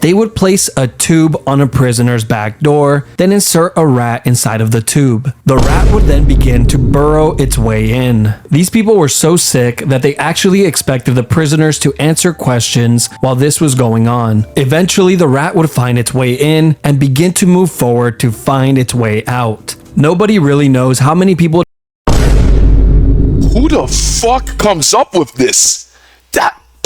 They would place a tube on a prisoner's back door, then insert a rat inside of the tube. The rat would then begin to burrow its way in. These people were so sick that they actually expected the prisoners to answer questions while this was going on. Eventually, the rat would find its way in and begin to move forward to find its way out. Nobody really knows how many people. Who the fuck comes up with this?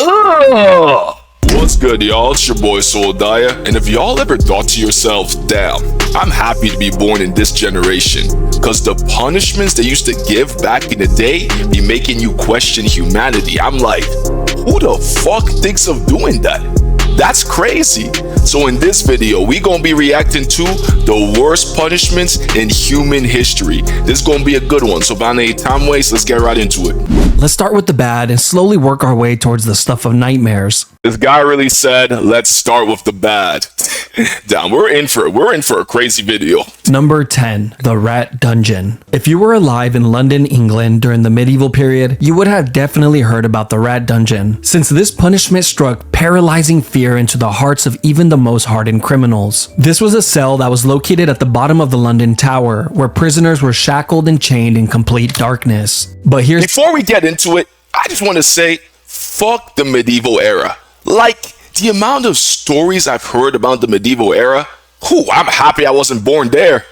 Ugh! What's good, y'all? It's your boy Soldaya, and if y'all ever thought to yourselves, damn, I'm happy to be born in this generation, cause the punishments they used to give back in the day be making you question humanity. I'm like, who the fuck thinks of doing that? That's crazy. So in this video, we gonna be reacting to the worst punishments in human history. This is gonna be a good one, so without any time waste, let's get right into it. Let's start with the bad and slowly work our way towards the stuff of nightmares. This guy really said, let's start with the bad. Damn, we're in for a crazy video. Number 10, the Rat Dungeon. If you were alive in London, England during the medieval period, you would have definitely heard about the Rat Dungeon, since this punishment struck paralyzing fear into the hearts of even the most hardened criminals. This was a cell that was located at the bottom of the London Tower, where prisoners were shackled and chained in complete darkness. But here's— before we get into it, I just want to say, fuck the medieval era. Like, the amount of stories I've heard about the medieval era, I'm happy I wasn't born there.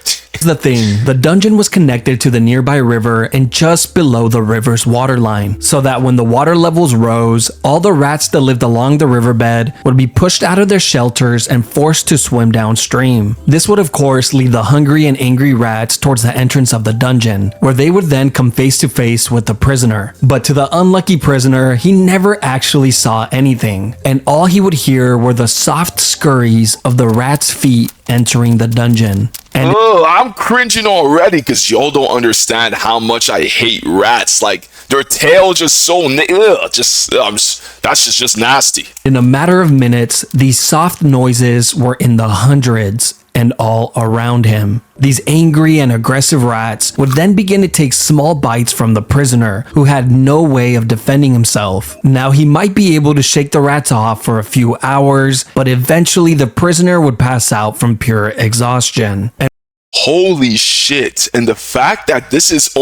the thing, the dungeon was connected to the nearby river and just below the river's waterline, so that when the water levels rose, all the rats that lived along the riverbed would be pushed out of their shelters and forced to swim downstream. This would of course lead the hungry and angry rats towards the entrance of the dungeon, where they would then come face to face with the prisoner. But to the unlucky prisoner, he never actually saw anything, and all he would hear were the soft scurries of the rat's feet entering the dungeon. And I'm cringing already because y'all don't understand how much I hate rats. Like, their tail just so that's just nasty. In a matter of minutes, these soft noises were in the hundreds and all around him. These angry and aggressive rats would then begin to take small bites from the prisoner, who had no way of defending himself. Now, he might be able to shake the rats off for a few hours, but eventually the prisoner would pass out from pure exhaustion. Holy shit. And the fact that this ain't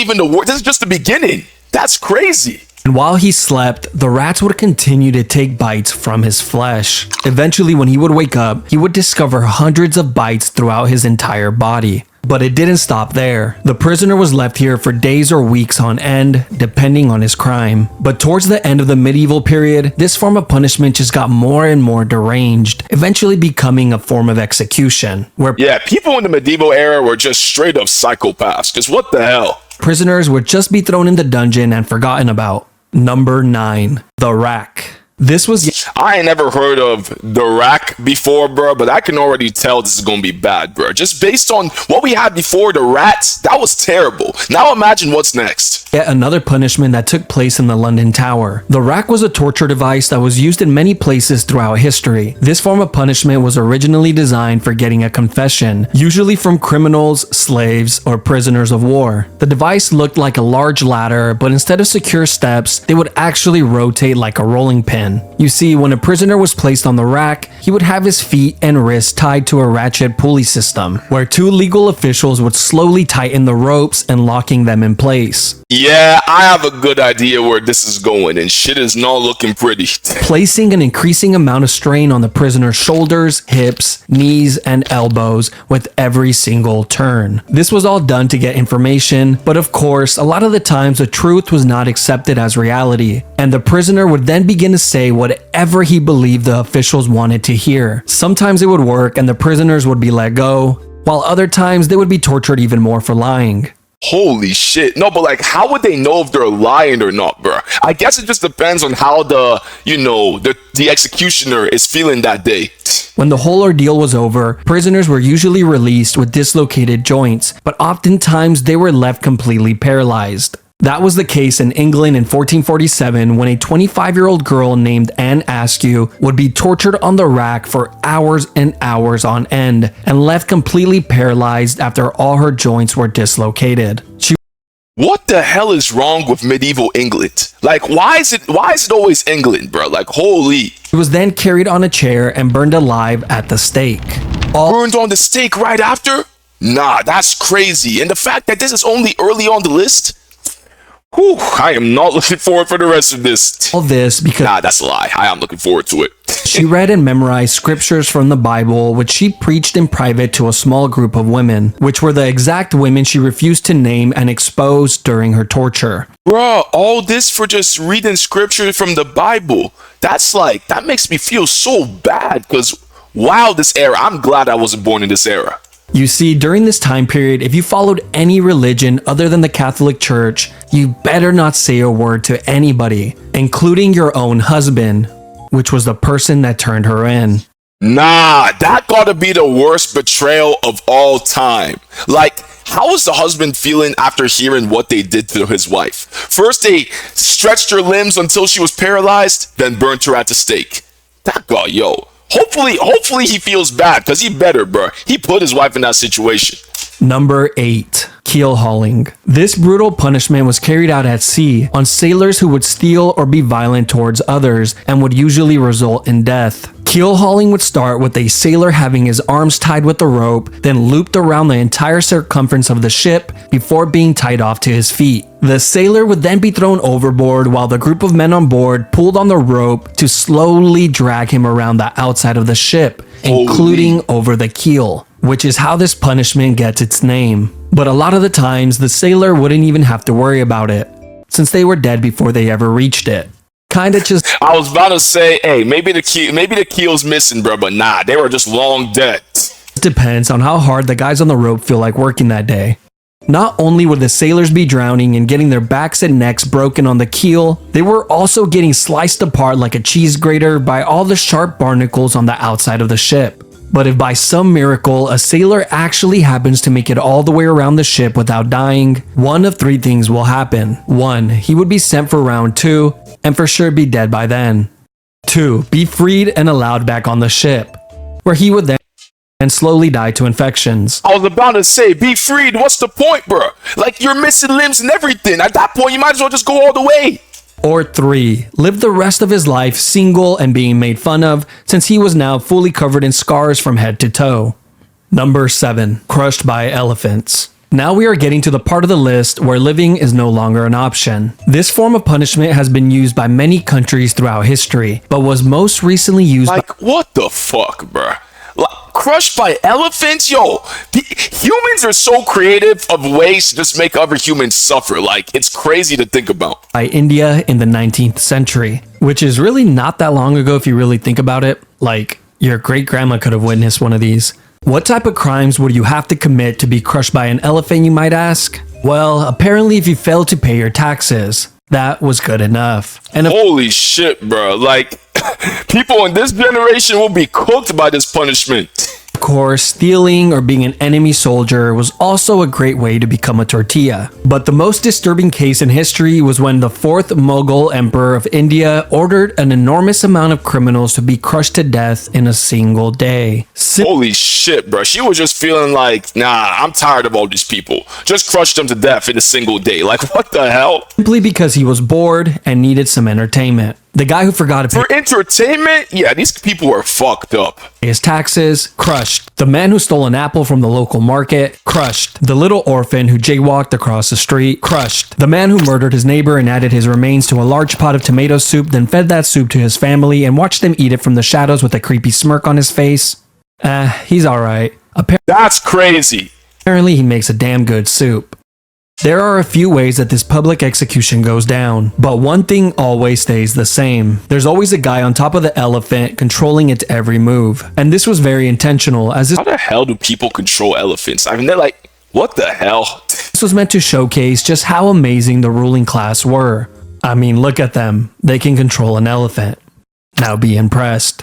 even the worst. This is just the beginning. That's crazy. And while he slept, the rats would continue to take bites from his flesh. Eventually, when he would wake up, he would discover hundreds of bites throughout his entire body. But it didn't stop there. The prisoner was left here for days or weeks on end, depending on his crime. But towards the end of the medieval period, this form of punishment just got more and more deranged, eventually becoming a form of execution, where people in the medieval era were just straight up psychopaths. Because what the hell? Prisoners would just be thrown in the dungeon and forgotten about. Number 9, the rack. This was— I ain't never heard of the rack before, bro, but I can already tell this is gonna be bad, bro. Just based on what we had before, the rats, that was terrible. Now imagine what's next. Yet another punishment that took place in the London Tower. The rack was a torture device that was used in many places throughout history. This form of punishment was originally designed for getting a confession, usually from criminals, slaves, or prisoners of war. The device looked like a large ladder, but instead of secure steps, they would actually rotate like a rolling pin. You see, when a prisoner was placed on the rack, he would have his feet and wrists tied to a ratchet pulley system, where two legal officials would slowly tighten the ropes and locking them in place. Yeah, I have a good idea where this is going, and shit is not looking pretty. Placing an increasing amount of strain on the prisoner's shoulders, hips, knees, and elbows with every single turn. This was all done to get information, but of course, a lot of the times the truth was not accepted as reality, and the prisoner would then begin to say whatever he believed the officials wanted to hear. Sometimes it would work and the prisoners would be let go, while other times they would be tortured even more for lying. Holy shit. No, but like, how would they know if they're lying or not, bro? I guess it just depends on how the executioner is feeling that day. When the whole ordeal was over, prisoners were usually released with dislocated joints, but oftentimes they were left completely paralyzed. That was the case in England in 1447 when a 25-year-old girl named Anne Askew would be tortured on the rack for hours and hours on end and left completely paralyzed after all her joints were dislocated. What the hell is wrong with medieval England? Like, why is it always England, bro? Like, holy. He was then carried on a chair and burned alive at the stake. Burned on the stake right after? Nah, that's crazy. And the fact that this is only early on the list? Whew, I am not looking forward for the rest of this. All this because Nah, that's a lie. I am looking forward to it. she read and memorized scriptures from the Bible, which she preached in private to a small group of women, which were the exact women she refused to name and expose during her torture. Bruh, all this for just reading scripture from the Bible. That makes me feel so bad because, wow, this era. I'm glad I wasn't born in this era. You see, during this time period, if you followed any religion other than the Catholic Church, you better not say a word to anybody, including your own husband, which was the person that turned her in. Nah, that gotta be the worst betrayal of all time. Like, how was the husband feeling after hearing what they did to his wife? First, they stretched her limbs until she was paralyzed, then burnt her at the stake. That guy, yo. Hopefully he feels bad, because he better, bro. He put his wife in that situation. Number 8. Keel hauling. This brutal punishment was carried out at sea on sailors who would steal or be violent towards others and would usually result in death. Keel hauling would start with a sailor having his arms tied with a rope, then looped around the entire circumference of the ship before being tied off to his feet. The sailor would then be thrown overboard while the group of men on board pulled on the rope to slowly drag him around the outside of the ship, including over the keel, which is how this punishment gets its name. But a lot of the times, the sailor wouldn't even have to worry about it, since they were dead before they ever reached it. Kinda just... I was about to say, hey, maybe the keel's missing, bro, but nah, they were just long dead. depends on how hard the guys on the rope feel like working that day. Not only would the sailors be drowning and getting their backs and necks broken on the keel, they were also getting sliced apart like a cheese grater by all the sharp barnacles on the outside of the ship. But if by some miracle a sailor actually happens to make it all the way around the ship without dying, one of three things will happen. 1. He would be sent for round 2, and for sure be dead by then. 2. Be freed and allowed back on the ship, where he would then slowly die to infections. I was about to say, be freed, what's the point, bro? Like, you're missing limbs and everything. At that point, you might as well just go all the way. Or 3. Live the rest of his life single and being made fun of, since he was now fully covered in scars from head to toe. Number 7. Crushed by elephants. Now we are getting to the part of the list where living is no longer an option. This form of punishment has been used by many countries throughout history, but was most recently used Like, what the fuck, bruh? Like, crushed by elephants? Yo, humans are so creative of ways to just make other humans suffer. Like, it's crazy to think about. by India in the 19th century, which is really not that long ago if you really think about it. Like, your great-grandma could have witnessed one of these. What type of crimes would you have to commit to be crushed by an elephant, you might ask? Well, apparently if you failed to pay your taxes, that was good enough. And of Holy shit, bro. Like, people in this generation will be cooked by this punishment. course, stealing or being an enemy soldier was also a great way to become a tortilla. But the most disturbing case in history was when the 4th Mughal Emperor of India ordered an enormous amount of criminals to be crushed to death in a single day. Holy shit, bro. She was just feeling like, nah, I'm tired of all these people. Just crush them to death in a single day. Like, what the hell? Simply because he was bored and needed some entertainment. The guy who forgot to For pay entertainment? Yeah, these people are fucked up. his taxes, crushed. The man who stole an apple from the local market, crushed. The little orphan who jaywalked across the street, crushed. The man who murdered his neighbor and added his remains to a large pot of tomato soup, then fed that soup to his family and watched them eat it from the shadows with a creepy smirk on his face. He's alright. That's crazy. Apparently he makes a damn good soup. There are a few ways that this public execution goes down, but one thing always stays the same. There's always a guy on top of the elephant controlling its every move. And this was very intentional, as How the hell do people control elephants? I mean, they're like, what the hell? this was meant to showcase just how amazing the ruling class were. I mean, look at them. They can control an elephant. Now be impressed.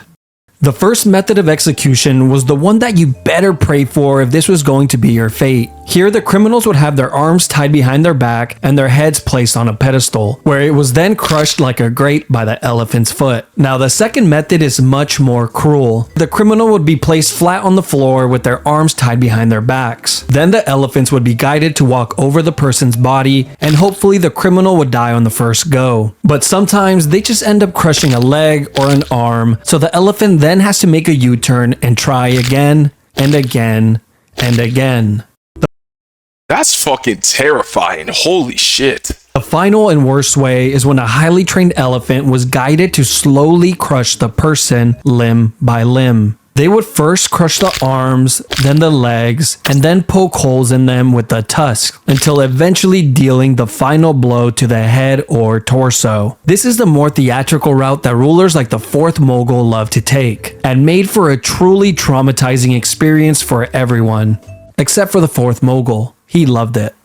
The first method of execution was the one that you better pray for if this was going to be your fate. Here, the criminals would have their arms tied behind their back and their heads placed on a pedestal, where it was then crushed like a grape by the elephant's foot. Now, the second method is much more cruel. The criminal would be placed flat on the floor with their arms tied behind their backs. Then the elephants would be guided to walk over the person's body, and hopefully the criminal would die on the first go. But sometimes they just end up crushing a leg or an arm, so the elephant then has to make a U-turn and try again and again and again. That's fucking terrifying. Holy shit. The final and worst way is when a highly trained elephant was guided to slowly crush the person limb by limb. They would first crush the arms, then the legs, and then poke holes in them with the tusk, until eventually dealing the final blow to the head or torso. This is the more theatrical route that rulers like the Fourth Mughal love to take, and made for a truly traumatizing experience for everyone. Except for the Fourth Mughal. He loved it.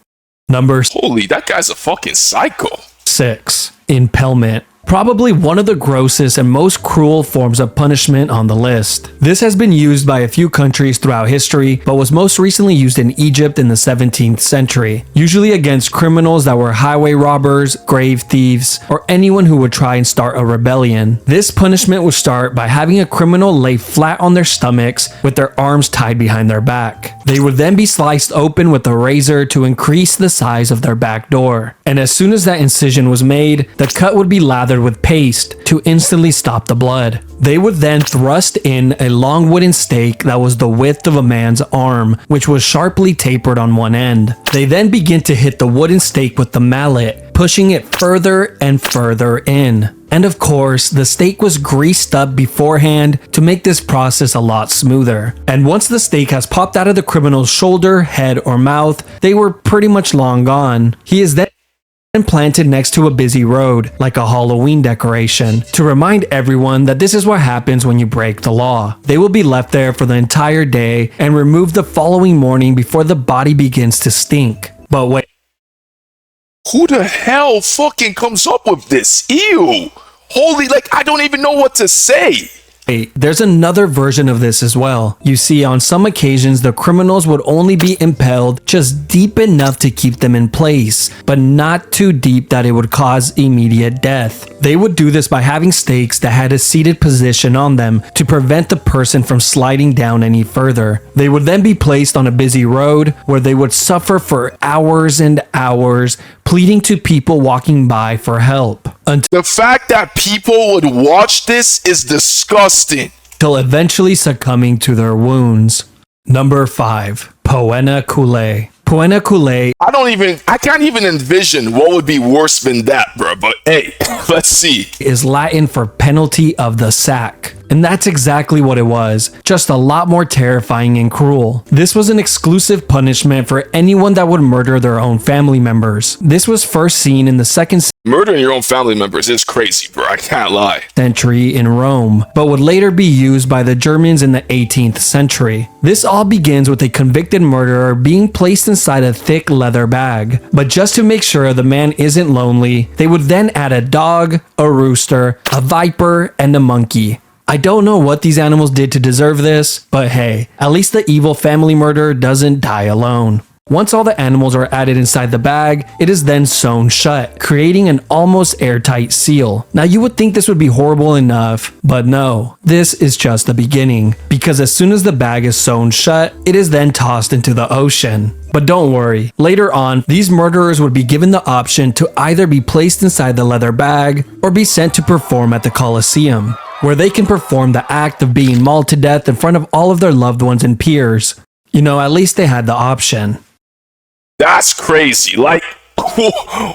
Number Holy, that guy's a fucking psycho. 6. Impalement. Probably one of the grossest and most cruel forms of punishment on the list. This has been used by a few countries throughout history, but was most recently used in Egypt in the 17th century, usually against criminals that were highway robbers, grave thieves, or anyone who would try and start a rebellion. This punishment would start by having a criminal lay flat on their stomachs with their arms tied behind their back. They would then be sliced open with a razor to increase the size of their back door. And as soon as that incision was made, the cut would be lathered with paste to instantly stop the blood. They would then thrust in a long wooden stake that was the width of a man's arm, which was sharply tapered on one end. They then begin to hit the wooden stake with the mallet, pushing it further and further in. And of course, the stake was greased up beforehand to make this process a lot smoother. And once the stake has popped out of the criminal's shoulder, head, or mouth, they were pretty much long gone. He is then planted next to a busy road, like a Halloween decoration, to remind everyone that this is what happens when you break the law. They will be left there for the entire day and removed the following morning before the body begins to stink. But wait. Who the hell fucking comes up with this? Ew. Holy, like, I don't even know what to say. There's another version of this as well. You see, on some occasions, the criminals would only be impaled just deep enough to keep them in place, but not too deep that it would cause immediate death. They would do this by having stakes that had a seated position on them to prevent the person from sliding down any further. They would then be placed on a busy road where they would suffer for hours and hours, pleading to people walking by for help. The fact that people would watch this is disgusting. Until eventually succumbing to their wounds. Number 5. Poena Coulée. Poena Coulée. I can't even envision what would be worse than that, bro. But hey, let's see. Is Latin for penalty of the sack. And that's exactly what it was, just a lot more terrifying and cruel. This was an exclusive punishment for anyone that would murder their own family members. This was first seen in the 2nd Murdering your own family members is crazy, bro. I can't lie. century in Rome, but would later be used by the Germans in the 18th century. This all begins with a convicted murderer being placed inside a thick leather bag. But just to make sure the man isn't lonely, they would then add a dog, a rooster, a viper, and a monkey. I don't know what these animals did to deserve this, but hey, at least the evil family murderer doesn't die alone. Once all the animals are added inside the bag, it is then sewn shut, creating an almost airtight seal. Now you would think this would be horrible enough, but no, this is just the beginning, because as soon as the bag is sewn shut, it is then tossed into the ocean. But don't worry, later on, these murderers would be given the option to either be placed inside the leather bag or be sent to perform at the Colosseum, where they can perform the act of being mauled to death in front of all of their loved ones and peers. You know, at least they had the option. That's crazy. Like,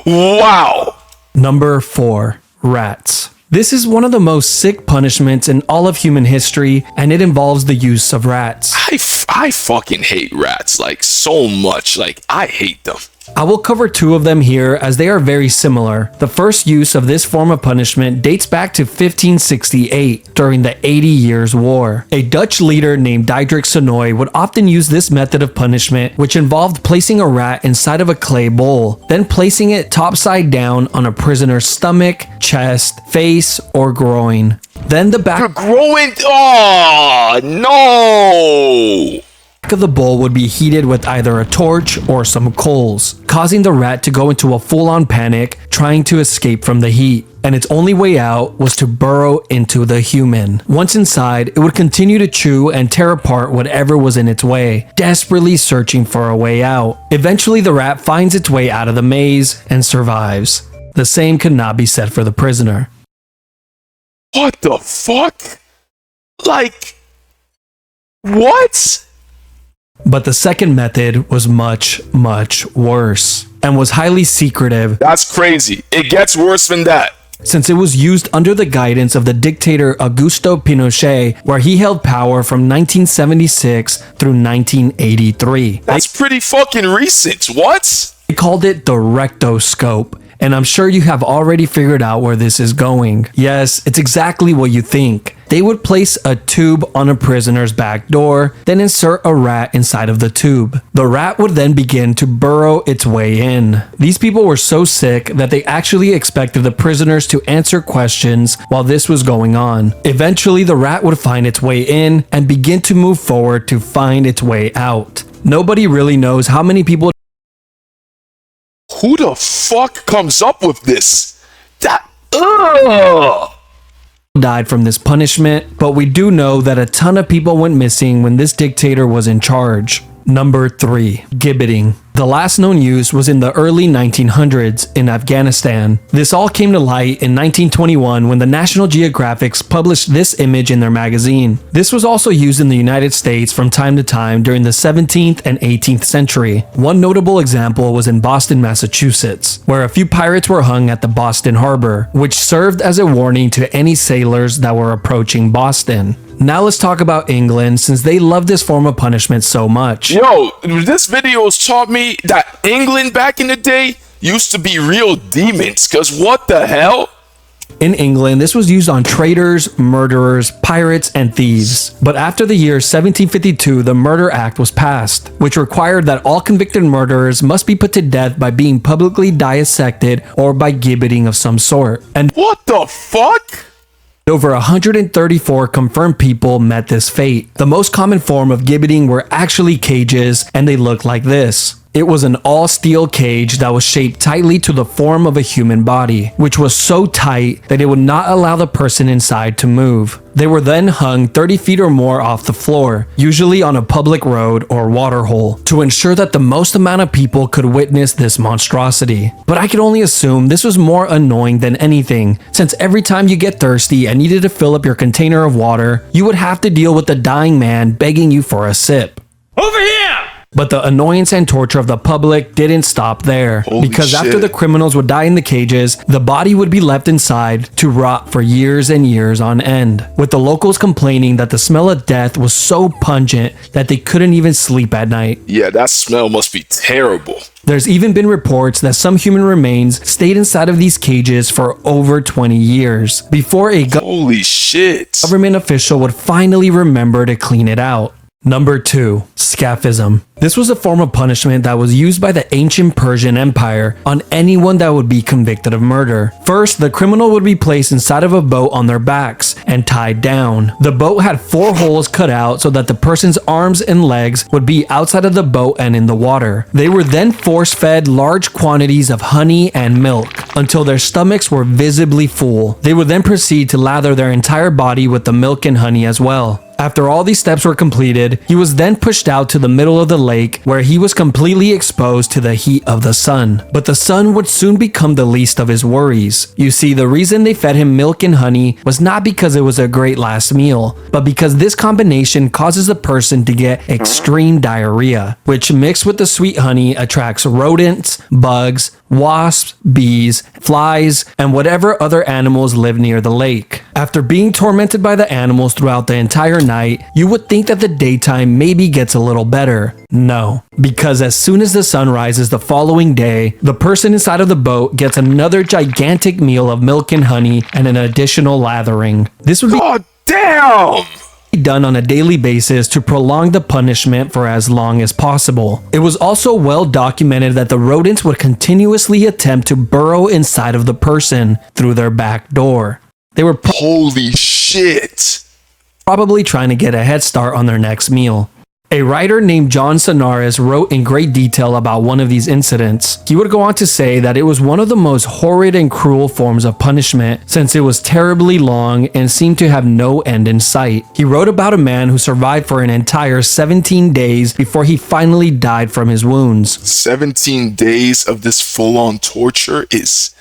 wow. Number 4. Rats. This is one of the most sick punishments in all of human history, and it involves the use of rats. I fucking hate rats, like, so much. Like, I hate them. I will cover 2 of them here as they are very similar. The first use of this form of punishment dates back to 1568 during the 80 Years' War. A Dutch leader named Diederik Sonoy would often use this method of punishment, which involved placing a rat inside of a clay bowl, then placing it topside down on a prisoner's stomach, chest, face, or groin. Then the back You're growing. Oh, no. of the bowl would be heated with either a torch or some coals, causing the rat to go into a full-on panic, trying to escape from the heat. And its only way out was to burrow into the human. Once inside, it would continue to chew and tear apart whatever was in its way, desperately searching for a way out. Eventually, the rat finds its way out of the maze and survives. The same could not be said for the prisoner. What the fuck? Like, what? But the second method was much, much worse and was highly secretive. That's crazy. It gets worse than that. Since it was used under the guidance of the dictator Augusto Pinochet, where he held power from 1976 through 1983. That's pretty fucking recent. What? They called it the rectoscope, and I'm sure you have already figured out where this is going. Yes, it's exactly what you think. They would place a tube on a prisoner's back door, then insert a rat inside of the tube. The rat would then begin to burrow its way in. These people were so sick that they actually expected the prisoners to answer questions while this was going on. Eventually, the rat would find its way in and begin to move forward to find its way out. Nobody really knows how many people. Who the fuck comes up with this? Ugh! Died from this punishment, but we do know that a ton of people went missing when this dictator was in charge. Number 3. Gibbeting. The last known use was in the early 1900s in Afghanistan. This all came to light in 1921 when the National Geographic published this image in their magazine. This was also used in the United States from time to time during the 17th and 18th century. One notable example was in Boston, Massachusetts, where a few pirates were hung at the Boston Harbor, which served as a warning to any sailors that were approaching Boston. Now let's talk about England, since they love this form of punishment so much. Yo, this video has taught me that England back in the day used to be real demons, cause what the hell? In England, this was used on traitors, murderers, pirates, and thieves. But after the year 1752, the Murder Act was passed, which required that all convicted murderers must be put to death by being publicly dissected or by gibbeting of some sort. And What the fuck? over 134 confirmed people met this fate. The most common form of gibbeting were actually cages, and they looked like this. It was an all-steel cage that was shaped tightly to the form of a human body, which was so tight that it would not allow the person inside to move. They were then hung 30 feet or more off the floor, usually on a public road or waterhole, to ensure that the most amount of people could witness this monstrosity. But I can only assume this was more annoying than anything, since every time you get thirsty and needed to fill up your container of water, you would have to deal with the dying man begging you for a sip. Over here! But the annoyance and torture of the public didn't stop there, Holy because shit. after the criminals would die in the cages, the body would be left inside to rot for years and years on end, with the locals complaining that the smell of death was so pungent that they couldn't even sleep at night. Yeah, that smell must be terrible. There's even been reports that some human remains stayed inside of these cages for over 20 years before a Holy shit. government official would finally remember to clean it out. Number 2. Scaphism. This was a form of punishment that was used by the ancient Persian Empire on anyone that would be convicted of murder. First, the criminal would be placed inside of a boat on their backs and tied down. The boat had 4 holes cut out so that the person's arms and legs would be outside of the boat and in the water. They were then force-fed large quantities of honey and milk until their stomachs were visibly full. They would then proceed to lather their entire body with the milk and honey as well. After all these steps were completed, he was then pushed out to the middle of the lake where he was completely exposed to the heat of the sun. But the sun would soon become the least of his worries. You see, the reason they fed him milk and honey was not because it was a great last meal, but because this combination causes the person to get extreme diarrhea, which mixed with the sweet honey attracts rodents, bugs, wasps, bees, flies, and whatever other animals live near the lake. After being tormented by the animals throughout the entire night, you would think that the daytime maybe gets a little better. No, because as soon as the sun rises the following day, the person inside of the boat gets another gigantic meal of milk and honey and an additional lathering. This would be God damn! done on a daily basis to prolong the punishment for as long as possible. It was also well documented that the rodents would continuously attempt to burrow inside of the person through their back door. They were Holy shit. probably trying to get a head start on their next meal. A writer named John Sonaris wrote in great detail about one of these incidents. He would go on to say that it was one of the most horrid and cruel forms of punishment since it was terribly long and seemed to have no end in sight. He wrote about a man who survived for an entire 17 days before he finally died from his wounds. 17 days of this full-on torture is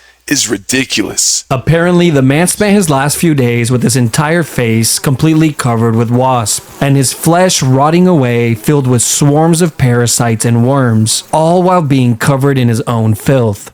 ridiculous. Apparently, the man spent his last few days with his entire face completely covered with wasps, and his flesh rotting away filled with swarms of parasites and worms, all while being covered in his own filth.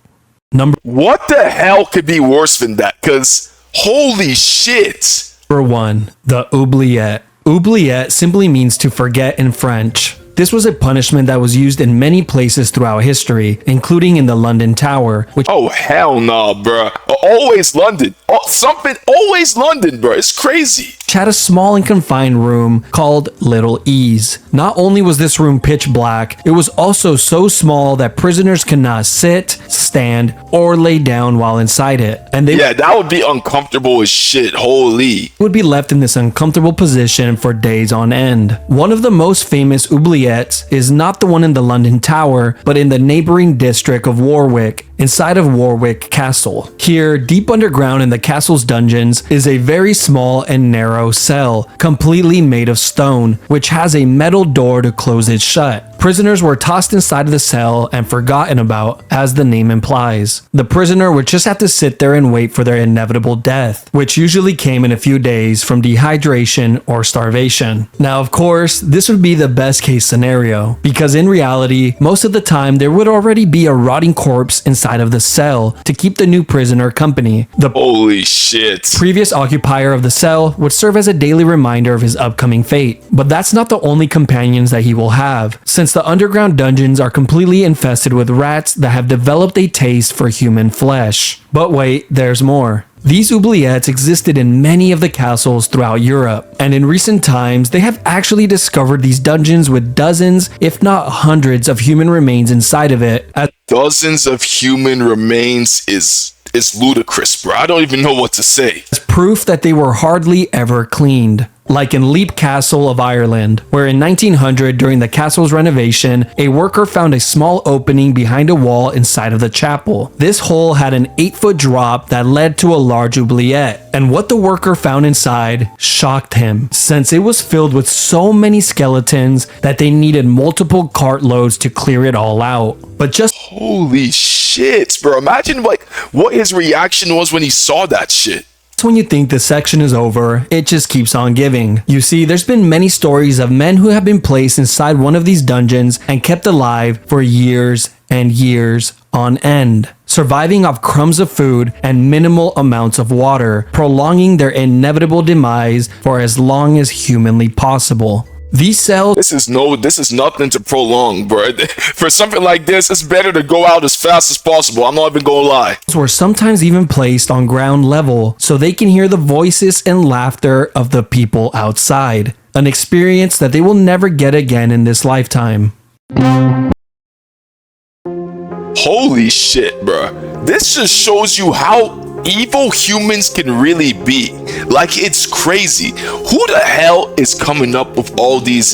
What the hell could be worse than that? Cause holy shit. Number 1. The oubliette. Oubliette simply means to forget in French. This was a punishment that was used in many places throughout history, including in the London Tower, which— Oh hell nah, bruh. Always London. Always London, bruh. It's crazy. had a small and confined room called Little Ease. Not only was this room pitch black, it was also so small that prisoners could not sit, stand, or lay down while inside it. And Yeah, that would be uncomfortable as shit. Holy. would be left in this uncomfortable position for days on end. One of the most famous oubliettes is not the one in the London Tower, but in the neighboring district of Warwick, inside of Warwick Castle. Here, deep underground in the castle's dungeons, is a very small and narrow cell, completely made of stone, which has a metal door to close it shut. Prisoners were tossed inside of the cell and forgotten about, as the name implies. The prisoner would just have to sit there and wait for their inevitable death, which usually came in a few days from dehydration or starvation. Now, of course, this would be the best case scenario, because in reality, most of the time there would already be a rotting corpse inside of the cell to keep the new prisoner company. The Holy shit. previous occupier of the cell would serve as a daily reminder of his upcoming fate. But that's not the only companions that he will have, since the underground dungeons are completely infested with rats that have developed a taste for human flesh. But wait, there's more. These oubliettes existed in many of the castles throughout Europe, and in recent times they have actually discovered these dungeons with dozens, if not hundreds, of human remains inside of it, as Dozens of human remains is ludicrous, bro. I don't even know what to say. proof that they were hardly ever cleaned. Like in Leap Castle of Ireland, where in 1900, during the castle's renovation, a worker found a small opening behind a wall inside of the chapel. This hole had an 8-foot drop that led to a large oubliette, and what the worker found inside shocked him, since it was filled with so many skeletons that they needed multiple cartloads to clear it all out. But just Holy shit, bro. Imagine like what his reaction was when he saw that shit. when you think the section is over, it just keeps on giving. You see, there's been many stories of men who have been placed inside one of these dungeons and kept alive for years and years on end, surviving off crumbs of food and minimal amounts of water, prolonging their inevitable demise for as long as humanly possible. These cells This is nothing to prolong, bro. For something like this, it's better to go out as fast as possible. I'm not even gonna lie. were sometimes even placed on ground level so they can hear the voices and laughter of the people outside, an experience that they will never get again in this lifetime. Holy shit, bro. This just shows you how evil humans can really be. Like, it's crazy. Who the hell is coming up with all these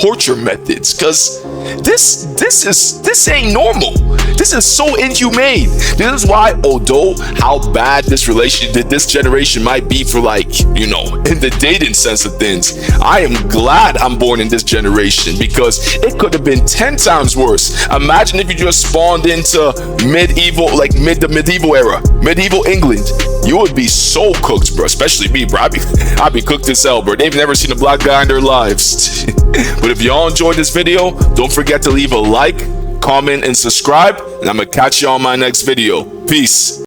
torture methods? Cause this ain't normal. This is so inhumane. This is why, although how bad this generation might be for, like, you know, in the dating sense of things, I am glad I'm born in this generation, because it could have been 10 times worse. Imagine if you just spawned into the medieval era, medieval England. You would be so cooked, bro. Especially me, bro. I'd be cooked as hell, bro. They've never seen a black guy in their lives. But if y'all enjoyed this video, don't forget to leave a like, comment, and subscribe. And I'm gonna catch you on my next video. Peace.